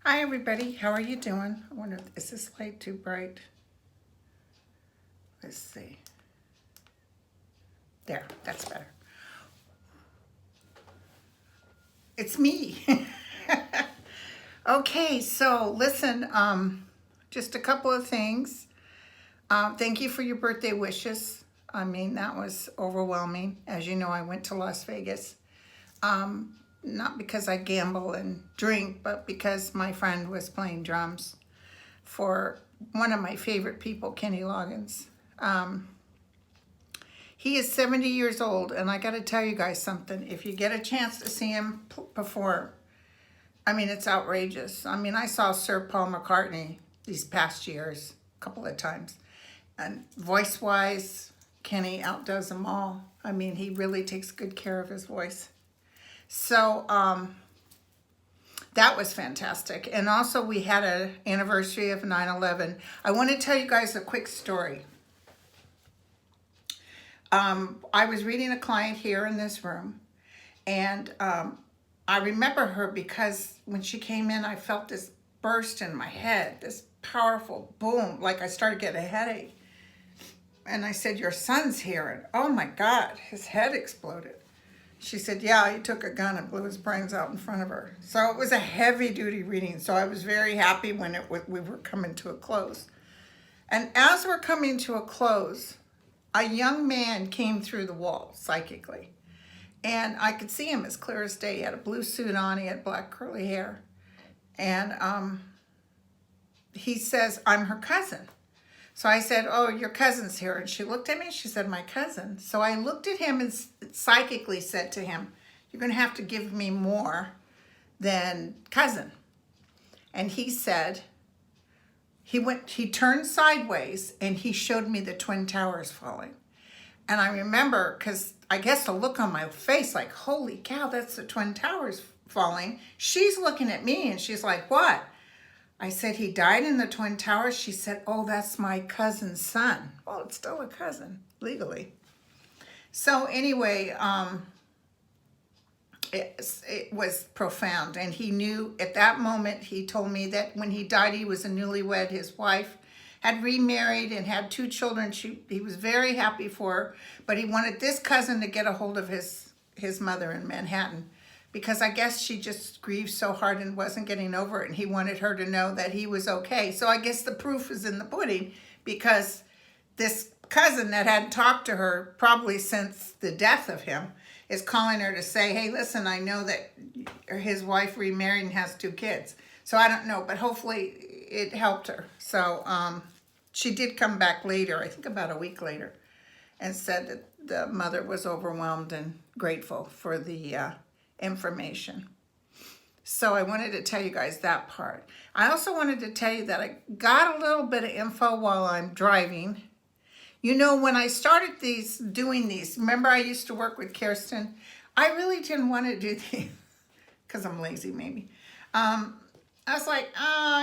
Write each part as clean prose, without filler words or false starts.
Hi everybody, how are you doing? I wonder, is this light too bright? Let's see. There, that's better. It's me. Okay, so listen, just a couple of things. Thank you for your birthday wishes. I mean, that was overwhelming. As you know, I went to Las Vegas. Not because I gamble and drink, but because my friend was playing drums for one of my favorite people, Kenny Loggins. He is 70 years old, and I got to tell you guys something. If you get a chance to see him perform, I mean, it's outrageous. I mean, I saw Sir Paul McCartney these past years a couple of times, and voice-wise, Kenny outdoes them all. I mean, he really takes good care of his voice. So that was fantastic. And also we had an anniversary of 9/11. I want to tell you guys a quick story. I was reading a client here in this room, and I remember her because when she came in, I felt this burst in my head, this powerful boom, like I started getting a headache. And I said, "Your son's here." And oh my God, his head exploded. She said, "Yeah, he took a gun and blew his brains out in front of her." So it was a heavy duty reading. So I was very happy when we were coming to a close. And as we're coming to a close, a young man came through the wall psychically. And I could see him as clear as day. He had a blue suit on, he had black curly hair. And he says, "I'm her cousin." So I said, "Oh, your cousin's here." And she looked at me, she said, "My cousin." So I looked at him and psychically said to him, "You're going to have to give me more than cousin." And he said, he turned sideways and he showed me the Twin Towers falling. And I remember, because I guess the look on my face, like, holy cow, that's the Twin Towers falling. She's looking at me and she's like, "What?" I said, "He died in the Twin Towers." She said, "Oh, that's my cousin's son." Well, it's still a cousin, legally. So anyway, it was profound. And he knew at that moment, he told me that when he died, he was a newlywed. His wife had remarried and had 2 children. He was very happy for her, but he wanted this cousin to get a hold of his mother in Manhattan, because I guess she just grieved so hard and wasn't getting over it, and he wanted her to know that he was okay. So I guess the proof is in the pudding, because this cousin that hadn't talked to her probably since the death of him is calling her to say, "Hey, listen, I know that his wife remarried and has 2 kids. So I don't know, but hopefully it helped her." So she did come back later, I think about a week later, and said that the mother was overwhelmed and grateful for the information. So I wanted to tell you guys that part. I also wanted to tell you that I got a little bit of info while I'm driving. You know, when I started doing these, remember I used to work with Kirsten? I really didn't want to do these because I'm lazy maybe. I was like,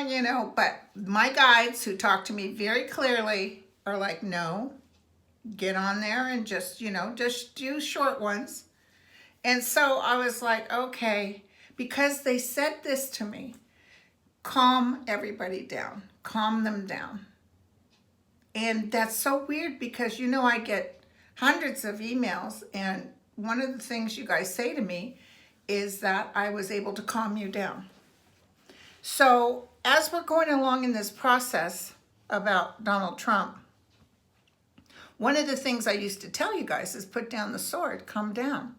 you know, but my guides who talk to me very clearly are like, "No, get on there and just, you know, just do short ones." And so I was like, okay. because they said this to me: calm everybody down, calm them down. And that's so weird because, you know, I get hundreds of emails, and one of the things you guys say to me is that I was able to calm you down. So as we're going along in this process about Donald Trump, one of the things I used to tell you guys is put down the sword, calm down.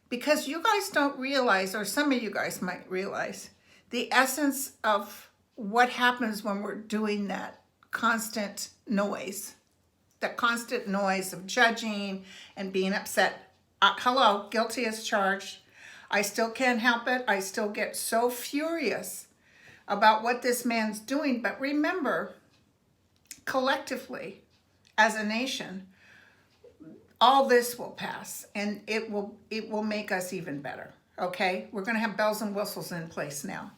Because you guys don't realize, or some of you guys might realize, the essence of what happens when we're doing that constant noise. That constant noise of judging and being upset. Hello, guilty as charged. I still can't help it. I still get so furious about what this man's doing. But remember, collectively, as a nation, all this will pass, and it will make us even better. Okay, we're going to have bells and whistles in place now,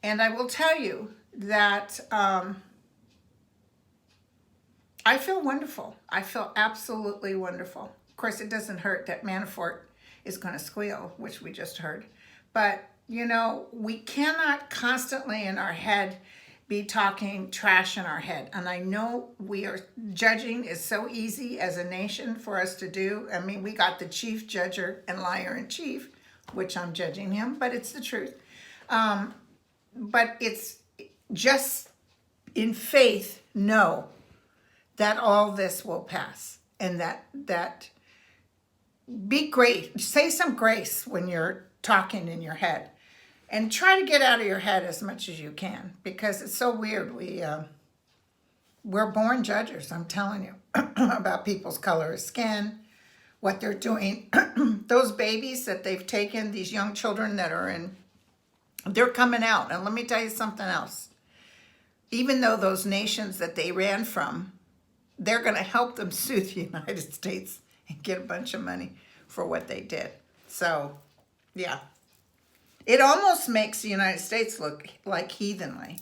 and I will tell you that I feel wonderful. I feel absolutely wonderful. Of course, it doesn't hurt that Manafort is going to squeal, which we just heard. But, you know, we cannot constantly in our head be talking trash in our head. And I know we are, judging is so easy as a nation for us to do. I mean, we got the chief judger and liar in chief, which I'm judging him, but it's the truth. But it's just in faith, know that all this will pass, and that be great. Say some grace when you're talking in your head, and try to get out of your head as much as you can, because it's so weird. We're born judges, I'm telling you, about people's color of skin, what they're doing. Those babies that they've taken, these young children that are in, they're coming out. And let me tell you something else. Even though those nations that they ran from, they're going to help them sue the United States and get a bunch of money for what they did. So, yeah. It almost makes the United States look like heathenly.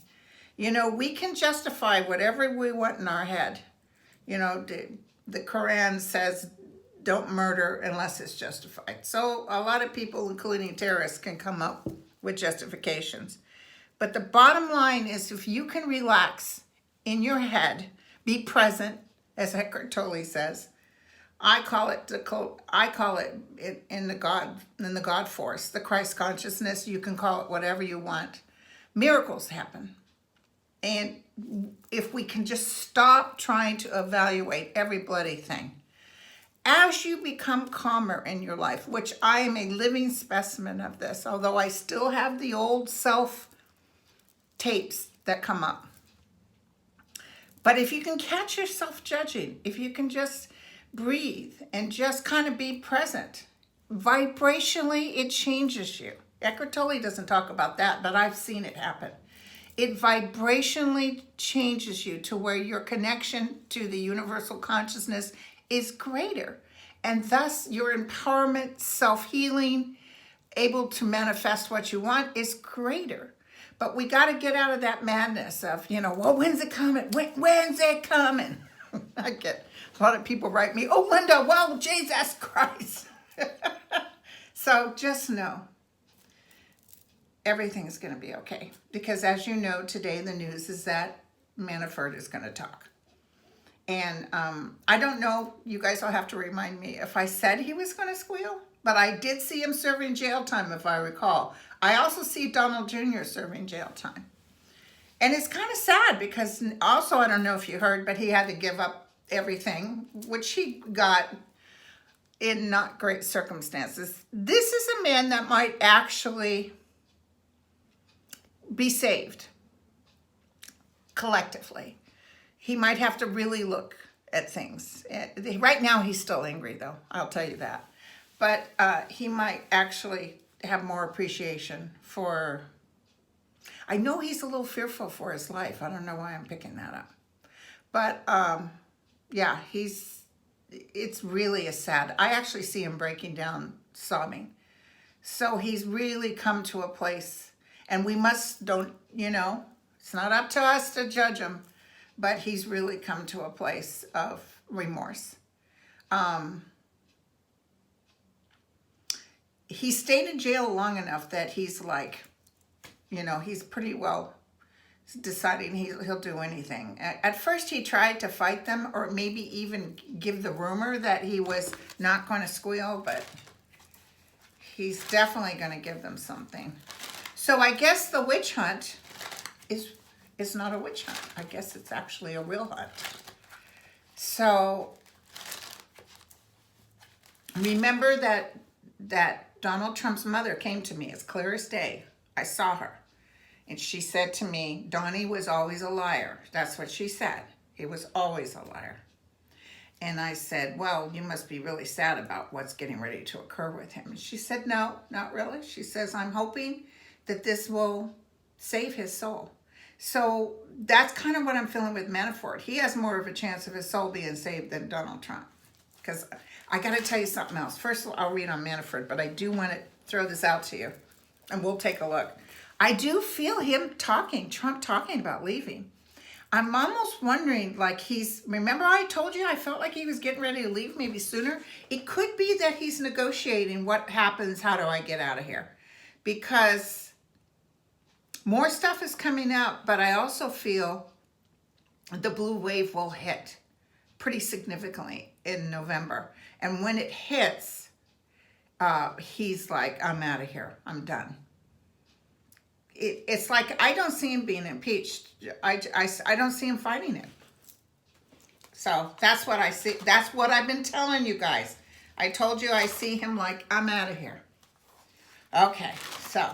You know, we can justify whatever we want in our head. You know, the Quran says don't murder unless it's justified. So a lot of people, including terrorists, can come up with justifications. But the bottom line is, if you can relax in your head, be present, as Eckhart Tolle says. I call it in the God force, the Christ consciousness. You can call it whatever you want. Miracles happen. And if we can just stop trying to evaluate every bloody thing, as you become calmer in your life, which I am a living specimen of this, although I still have the old self tapes that come up. But if you can catch yourself judging, if you can just breathe and just kind of be present, vibrationally it changes you. Eckhart Tolle doesn't talk about that, but I've seen it happen. It vibrationally changes you to where your connection to the universal consciousness is greater. And thus your empowerment, self-healing, able to manifest what you want is greater. But we got to get out of that madness of, you know, well, when's it coming? When's it coming? I get a lot of people write me, oh, Linda, well, Jesus Christ. So just know everything's going to be okay. Because as you know, today the news is that Manafort is going to talk. And I don't know, you guys will have to remind me if I said he was going to squeal. But I did see him serving jail time, if I recall. I also see Donald Jr. serving jail time. And it's kind of sad because also, I don't know if you heard, but he had to give up everything, which he got in not great circumstances. This is a man that might actually be saved collectively. He might have to really look at things. Right now, he's still angry, though. I'll tell you that. But he might actually have more appreciation for... I know he's a little fearful for his life. I don't know why I'm picking that up. But, yeah, it's really a sad... I actually see him breaking down, sobbing. So he's really come to a place, and we don't, you know, it's not up to us to judge him, but he's really come to a place of remorse. he stayed in jail long enough that he's like, you know, he's pretty well deciding he'll do anything. At first he tried to fight them, or maybe even give the rumor that he was not going to squeal, but he's definitely going to give them something. So I guess the witch hunt is not a witch hunt. I guess it's actually a real hunt. So remember that Donald Trump's mother came to me as clear as day. I saw her. And she said to me, Donnie was always a liar. That's what she said. He was always a liar. And I said, well, you must be really sad about what's getting ready to occur with him. And she said, no, not really. She says, I'm hoping that this will save his soul. So that's kind of what I'm feeling with Manafort. He has more of a chance of his soul being saved than Donald Trump. Because I got to tell you something else. First of all, I'll read on Manafort, but I do want to throw this out to you. And we'll take a look. I do feel Trump talking about leaving. I'm almost wondering, like remember I told you I felt like he was getting ready to leave maybe sooner? It could be that he's negotiating what happens, how do I get out of here? Because more stuff is coming out, but I also feel the blue wave will hit pretty significantly in November. And when it hits, he's like, I'm out of here. I'm done. It's like I don't see him being impeached. I don't see him fighting it. So that's what I see. That's what I've been telling you guys. I told you I see him like, I'm out of here. Okay, so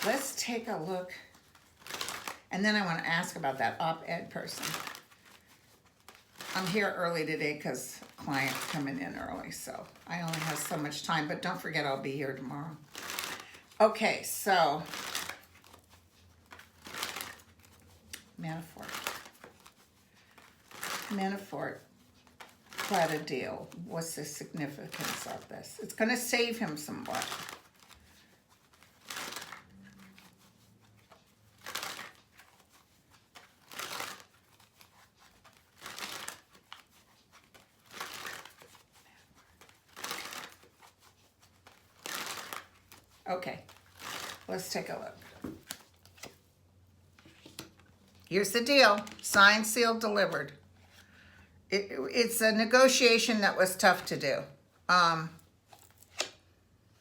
let's take a look. And then I want to ask about that op-ed person. I'm here early today because client's coming in early, so I only have so much time. But don't forget, I'll be here tomorrow. Okay, so Manafort got a deal. What's the significance of this? It's going to save him somewhat. Okay, let's take a look. Here's the deal. Signed, sealed, delivered. It's a negotiation that was tough to do.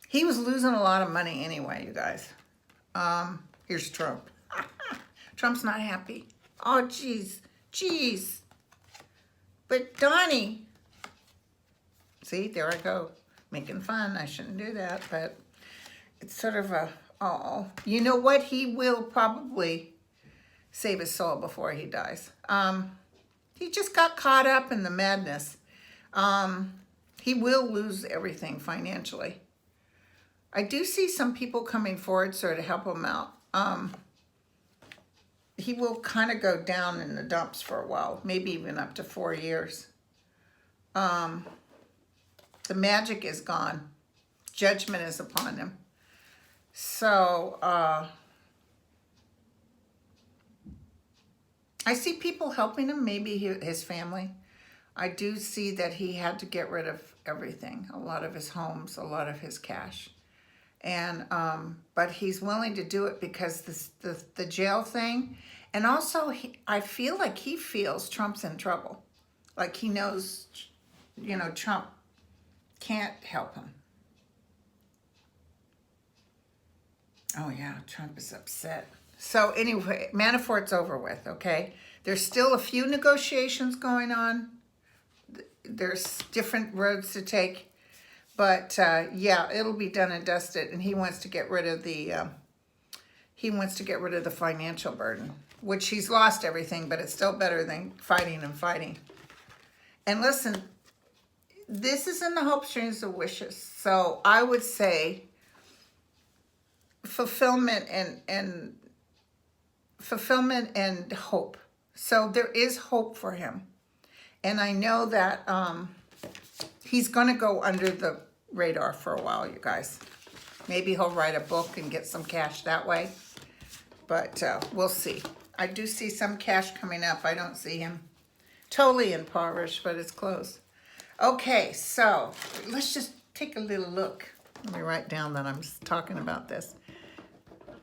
He was losing a lot of money anyway, you guys. Here's Trump. Trump's not happy. Oh, jeez. But Donnie. See, there I go. Making fun. I shouldn't do that, but it's sort of a, oh, you know what? He will probably save his soul before he dies. He just got caught up in the madness. He will lose everything financially. I do see some people coming forward sort of help him out. He will kind of go down in the dumps for a while, maybe even up to 4 years. The magic is gone. Judgment is upon him. So, I see people helping him, maybe his family. I do see that he had to get rid of everything, a lot of his homes, a lot of his cash. And, but he's willing to do it because the jail thing, and also I feel like he feels Trump's in trouble. Like he knows, you know, Trump can't help him. Oh yeah, Trump is upset. So anyway, Manafort's over with, okay? There's still a few negotiations going on. There's different roads to take. But yeah, it'll be done and dusted, and he wants to get rid of the financial burden, which he's lost everything, but it's still better than fighting and fighting. And listen, this is in the hopes, dreams, and wishes. So I would say fulfillment and hope. So there is hope for him. And I know that he's going to go under the radar for a while, you guys. Maybe he'll write a book and get some cash that way. But we'll see. I do see some cash coming up. I don't see him totally impoverished, but it's close. Okay, so let's just take a little look. Let me write down that I'm talking about this.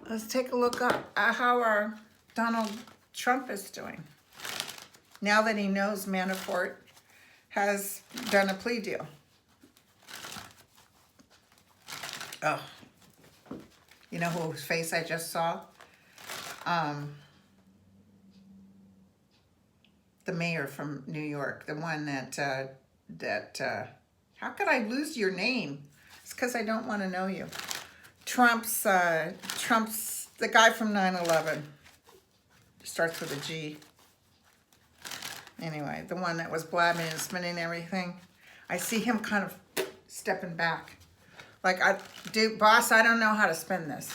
Let's take a look up at how our Donald Trump is doing. Now that he knows Manafort has done a plea deal. Oh, you know whose face I just saw? The mayor from New York, the one that, how could I lose your name? It's because I don't want to know you. Trump's, the guy from 9/11. Starts with a G. Anyway, the one that was blabbing and spinning everything. I see him kind of stepping back. Like, boss, I don't know how to spin this.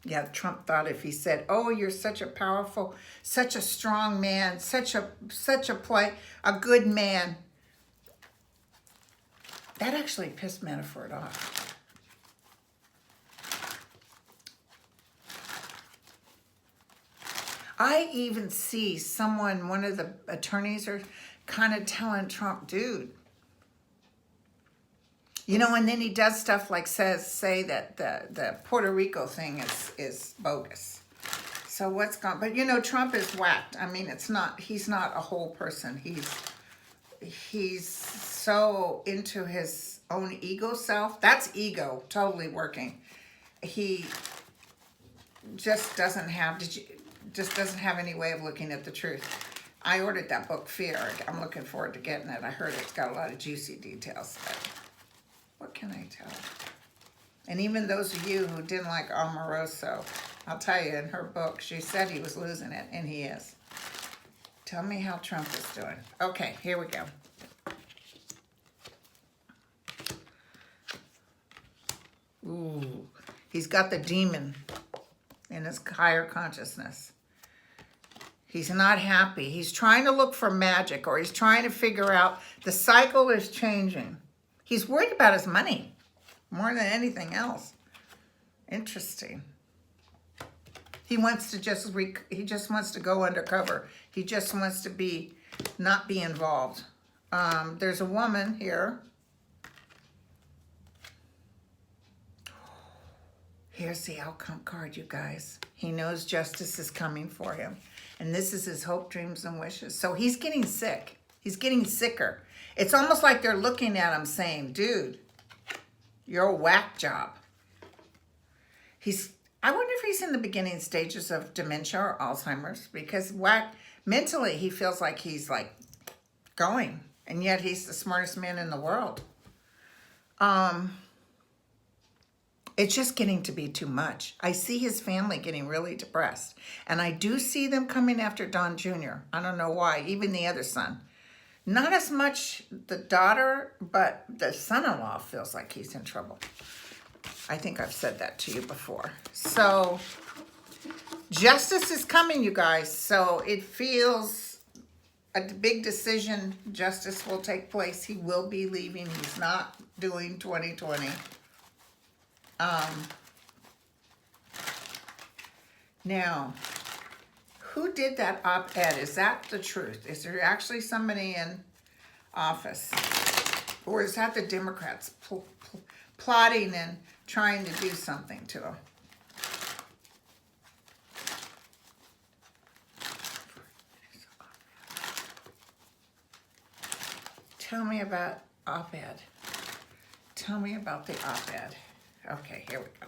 Yeah, Trump thought if he said, oh, you're such a powerful, such a strong man, such a good man. That actually pissed Manafort off. I even see someone, one of the attorneys are kind of telling Trump, dude, you know, and then he does stuff like say that the Puerto Rico thing is bogus. So what's gone? But you know, Trump is whacked. I mean, he's not a whole person. He's so into his own ego self. That's ego totally working. He just doesn't have any way of looking at the truth. I ordered that book, Fear. I'm looking forward to getting it. I heard it's got a lot of juicy details. But what can I tell? And even those of you who didn't like Omaroso, I'll tell you, in her book, she said he was losing it, and he is. Tell me how Trump is doing. Okay, here we go. Ooh, he's got the demon in his higher consciousness. He's not happy. He's trying to look for magic, or he's trying to figure out the cycle is changing. He's worried about his money more than anything else. Interesting. He wants to he just wants to go undercover. He just wants to not be involved. There's a woman here. Here's the outcome card, you guys. He knows justice is coming for him. And this is his hope, dreams, and wishes. So he's getting sick. He's getting sicker. It's almost like they're looking at him saying, dude, you're a whack job. I wonder if he's in the beginning stages of dementia or Alzheimer's, because mentally he feels like he's like going, and yet he's the smartest man in the world. It's just getting to be too much. I see his family getting really depressed, and I do see them coming after Don Jr. I don't know why, even the other son. Not as much the daughter, but the son-in-law feels like he's in trouble. I think I've said that to you before. So justice is coming, you guys. So it feels a big decision. Justice will take place. He will be leaving. He's not doing 2020. Now, who did that op-ed? Is that the truth? Is there actually somebody in office? Or is that the Democrats plotting and trying to do something to him? Tell me about op-ed. Tell me about the op-ed. Okay, here we go.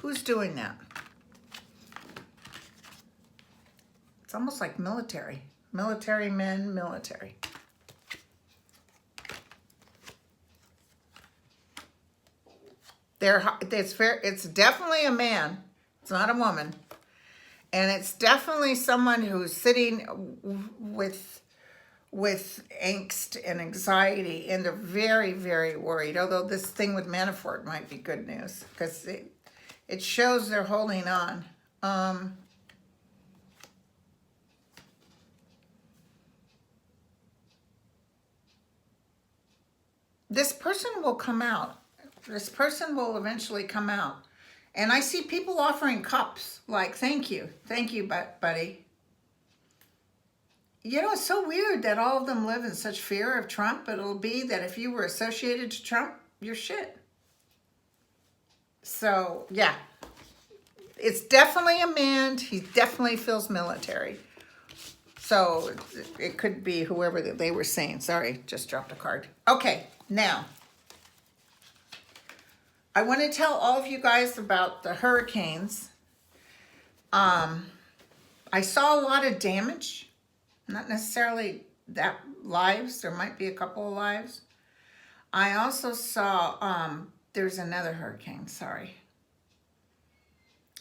Who's doing that? It's almost like military. Military men, military. It's definitely a man. It's not a woman. And it's definitely someone who's sitting with angst and anxiety, and they're very, very worried. Although this thing with Manafort might be good news, because it shows they're holding on. This person will come out. This person will eventually come out. And I see people offering cups, like, thank you, buddy. You know, it's so weird that all of them live in such fear of Trump, but it'll be that if you were associated to Trump, you're shit. So, yeah. It's definitely a man. He definitely feels military. So, it could be whoever they were saying. Sorry, just dropped a card. Okay, now. I want to tell all of you guys about the hurricanes. I saw a lot of damage. Not necessarily that lives. There might be a couple of lives. I also saw, there's another hurricane, sorry.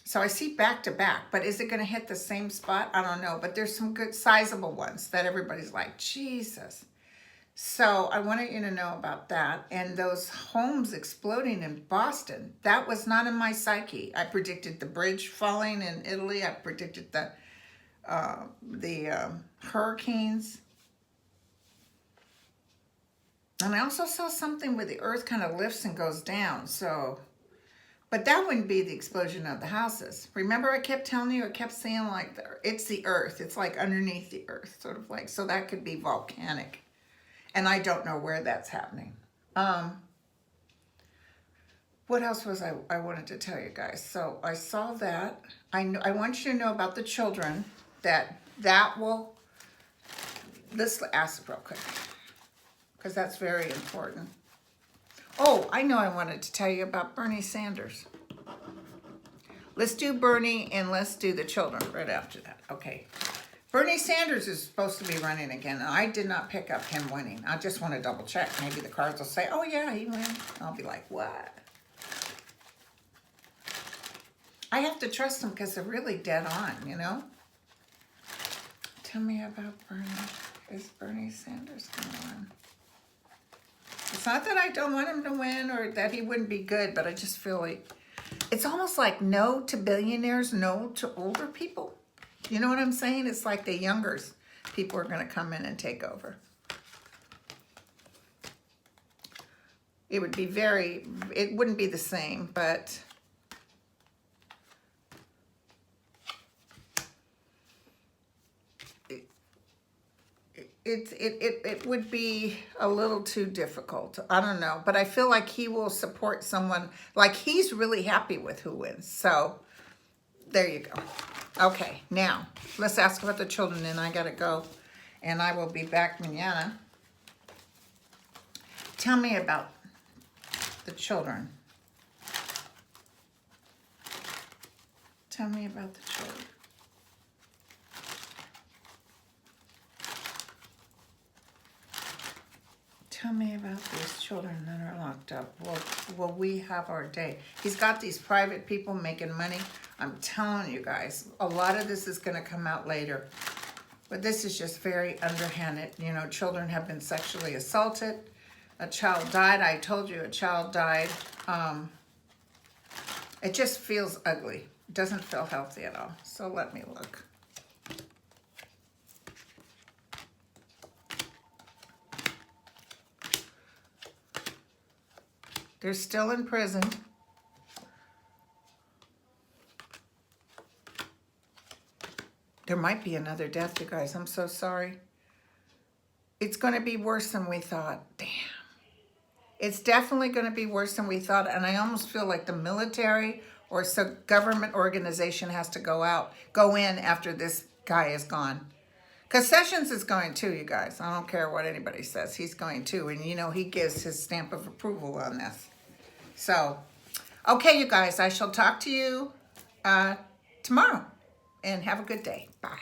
So I see back to back, but is it going to hit the same spot? I don't know, but there's some good sizable ones that everybody's like, Jesus. So I wanted you to know about that. And those homes exploding in Boston, that was not in my psyche. I predicted the bridge falling in Italy. I predicted the hurricanes. And I also saw something where the earth kind of lifts and goes down. So, but that wouldn't be the explosion of the houses. Remember I kept telling you, I kept saying like, it's the earth. It's like underneath the earth, sort of like, so that could be volcanic. And I don't know where that's happening. What else was I wanted to tell you guys? So I saw that. I want you to know about the children that will, let's ask real quick, because that's very important. Oh, I know I wanted to tell you about Bernie Sanders. Let's do Bernie and let's do the children right after that. Okay. Bernie Sanders is supposed to be running again, and I did not pick up him winning. I just want to double check. Maybe the cards will say, oh yeah, he won. I'll be like, what? I have to trust them because they're really dead on, you know? Tell me about Bernie. Is Bernie Sanders going to win? It's not that I don't want him to win or that he wouldn't be good, but I just feel like it's almost like no to billionaires, no to older people. You know what I'm saying? It's like the younger people are going to come in and take over. It would be it wouldn't be the same, but it would be a little too difficult. I don't know, but I feel like he will support someone, like he's really happy with who wins. So there you go. Okay, now let's ask about the children, and I gotta go, and I will be back mañana. Tell me about the children. Tell me about the children. Tell me about these children that are locked up. Will we have our day? He's got these private people making money. I'm telling you guys, a lot of this is going to come out later. But this is just very underhanded. You know, children have been sexually assaulted. A child died. I told you a child died. It just feels ugly. It doesn't feel healthy at all. So let me look. They're still in prison. There might be another death, you guys. I'm so sorry. It's going to be worse than we thought. Damn. It's definitely going to be worse than we thought. And I almost feel like the military or some government organization has to go in after this guy is gone. Because Sessions is going too, you guys. I don't care what anybody says. He's going too. And, you know, he gives his stamp of approval on this. So, okay, you guys. I shall talk to you tomorrow. And have a good day. Bye.